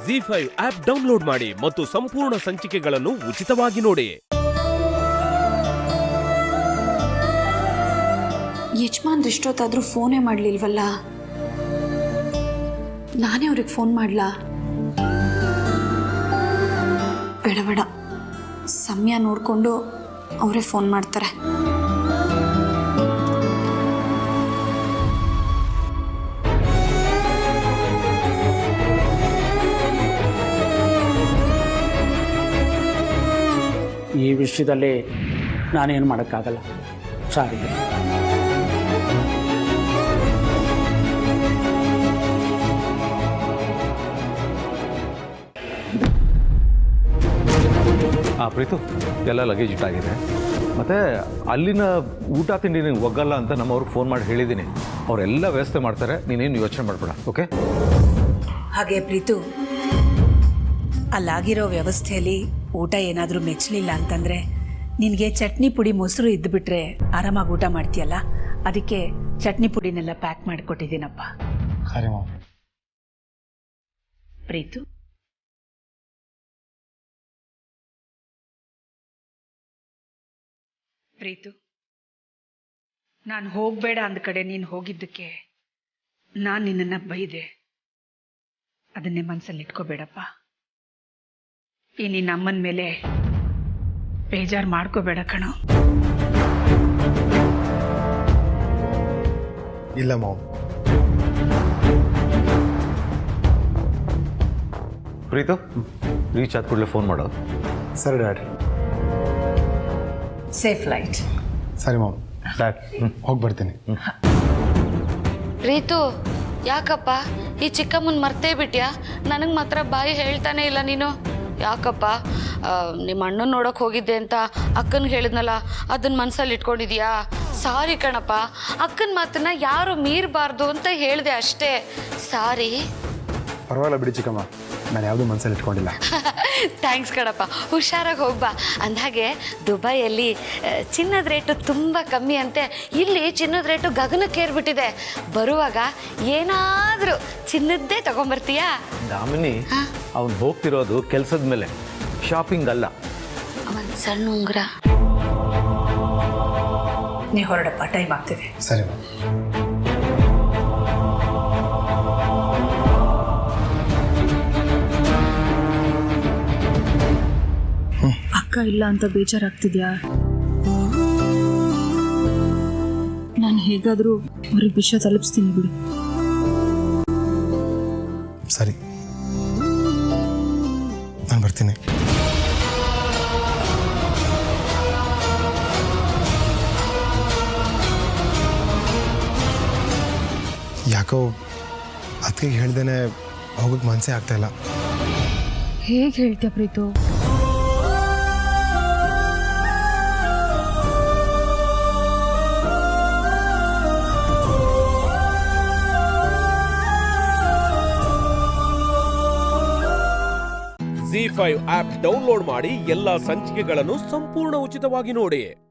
ZEE5 app download ಮಾಡಿ ಮತ್ತು ಸಂಪೂರ್ಣ ಸಂಚಿಕೆಗಳನ್ನು ಉಚಿತವಾಗಿ ನೋಡಿ. ಯಜಮಾನ್ ಎಷ್ಟೊತ್ತಾದ್ರೂ ಫೋನೇ ಮಾಡ್ಲಿಲ್ವಲ್ಲ, ನಾನೇ ಅವ್ರಿಗೆ ಫೋನ್ ಮಾಡ್ಲಾ? ಬೇಡ ಬೇಡ, ಸಮಯ ನೋಡಿಕೊಂಡು ಅವರೇ ಫೋನ್ ಮಾಡ್ತಾರೆ. ಈ ವಿಷಯದಲ್ಲಿ ನಾನೇನು ಮಾಡೋಕ್ಕಾಗಲ್ಲ, ಸಾರಿ. ಪ್ರೀತು, ಎಲ್ಲ ಲಗೇಜ್ ಇಟ್ಟಾಗಿದೆ. ಮತ್ತು ಅಲ್ಲಿನ ಊಟ ತಿಂಡಿ ನೀನು ಒಗ್ಗಲ್ಲ ಅಂತ ನಮ್ಮವ್ರಿಗೆ ಫೋನ್ ಮಾಡಿ ಹೇಳಿದ್ದೀನಿ. ಅವರೆಲ್ಲ ವ್ಯವಸ್ಥೆ ಮಾಡ್ತಾರೆ, ನೀನೇನು ಯೋಚನೆ ಮಾಡಬೇಡ. ಓಕೆ? ಹಾಗೆ ಪ್ರೀತು, ಅಲ್ಲಾಗಿರೋ ವ್ಯವಸ್ಥೆಯಲ್ಲಿ ಊಟ ಏನಾದರೂ ಮೆಚ್ಚಲಿಲ್ಲ ಅಂತಂದರೆ ನಿನಗೆ ಚಟ್ನಿ ಪುಡಿ ಮೊಸರು ಇದ್ದುಬಿಟ್ರೆ ಆರಾಮಾಗಿ ಊಟ ಮಾಡ್ತೀಯಲ್ಲ, ಅದಕ್ಕೆ ಚಟ್ನಿ ಪುಡಿನೆಲ್ಲ ಪ್ಯಾಕ್ ಮಾಡಿಕೊಟ್ಟಿದ್ದೀನಪ್ಪ. ಪ್ರೀತು, ಪ್ರೀತು, ನಾನು ಹೋಗಬೇಡ ಅಂದ ಕಡೆ ನೀನು ಹೋಗಿದ್ದಕ್ಕೆ ನಾನು ನಿನ್ನನ್ನು ಬೈದೆ. ಅದನ್ನೇ ಮನಸ್ಸಲ್ಲಿ ಇಟ್ಕೋಬೇಡಪ್ಪ. ಈ ನಿನ್ನ ಅಮ್ಮನ ಮೇಲೆ ಬೇಜಾರು ಮಾಡ್ಕೋಬೇಡ ಕಣೋ. ಇಲ್ಲ ಮಾಮ್. ಪ್ರೀತು, ರೀಚ್ ಆದ ಕೂಡಲೇ ಫೋನ್ ಮಾಡೋದು. ಸರಿ ಡ್ಯಾಡ್. Safe light. ಸರಿ ಮಾಮ್, ಡ್ಯಾಡ್ ಹೋಗಿ ಬರ್ತೀನಿ. ಪ್ರೀತು, ಯಾಕಪ್ಪ ಈ ಚಿಕ್ಕಮ್ಮನ ಮರ್ತೇ ಬಿಟ್ಯಾ? ನನಗೆ ಮಾತ್ರ ಬಾಯಿ ಹೇಳ್ತಾನೆ ಇಲ್ಲ ನೀನು. ಯಾಕಪ್ಪ? ನಿಮ್ಮ ಅಣ್ಣನ ನೋಡೋಕೆ ಹೋಗಿದ್ದೆ ಅಂತ ಅಕ್ಕನಿಗೆ ಹೇಳಿದ್ನಲ್ಲ, ಅದನ್ನ ಮನಸ್ಸಲ್ಲಿ ಇಟ್ಕೊಂಡಿದ್ಯಾ? ಸಾರಿ ಕಣಪ್ಪ, ಅಕ್ಕನ ಮಾತನ್ನ ಯಾರು ಮೀರಬಾರ್ದು ಅಂತ ಹೇಳಿದೆ ಅಷ್ಟೇ. ಸಾರಿ. ಪರವಾಗಿಲ್ಲ ಬಿಡಿ ಚಿಕ್ಕಮ್ಮ, ನಾನು ಯಾವುದೂ ಮನಸ್ಸಲ್ಲಿ ಇಟ್ಕೊಂಡಿಲ್ಲ. ಥ್ಯಾಂಕ್ಸ್ ಕಣಪ್ಪ, ಹುಷಾರಾಗಿ ಹೋಗ್ಬಾ. ಅಂದಾಗೆ ದುಬೈಯಲ್ಲಿ ಚಿನ್ನದ ರೇಟು ತುಂಬ ಕಮ್ಮಿ ಅಂತೆ. ಇಲ್ಲಿ ಚಿನ್ನದ ರೇಟು ಗಗನಕ್ಕೇರ್ಬಿಟ್ಟಿದೆ. ಬರುವಾಗ ಏನಾದರೂ ಚಿನ್ನದ್ದೇ ತಗೊಂಬರ್ತೀಯಾ? ದಾಮಿನಿ, ಅವ್ನು ಹೋಗ್ತಿರೋದು ಕೆಲಸದ ಮೇಲೆ, ಶಾಪಿಂಗ್ ಅಲ್ಲ. ಒಂದು ಸಣ್ಣ ಉಂಗುರ. ನೀವು ಹೊರಡಪ್ಪ, ಟೈಮ್ ಆಗ್ತಿದೆ. ಸರಿ ಮಾಮ್. ಅಕ್ಕ ಇಲ್ಲ ಅಂತ ಬೇಜಾರಾಗ್ತಿದ್ಯಾ? ನಾನು ಹೇಗಾದರೂ ಅವ್ರಿಗೆ ವಿಷಯ ತಲುಪಿಸ್ತೀನಿ ಬಿಡಿ. ಸರಿ, ನಾನು ಬರ್ತೀನಿ. ಯಾಕೋ ಅದಕ್ಕೆ ಹೇಳ್ದೇನೆ ಹೋಗಕ್ಕೆ ಮನಸ್ಸೇ ಆಗ್ತಾಯಿಲ್ಲ. ಹೇಗೆ ಹೇಳ್ತೀಯ ಪ್ರೀತು? ZEE5 ಆಪ್ ಡೌನ್ಲೋಡ್ ಮಾಡಿ ಎಲ್ಲಾ ಸಂಚಿಕೆಗಳನ್ನು ಸಂಪೂರ್ಣ ಉಚಿತವಾಗಿ ನೋಡಿ.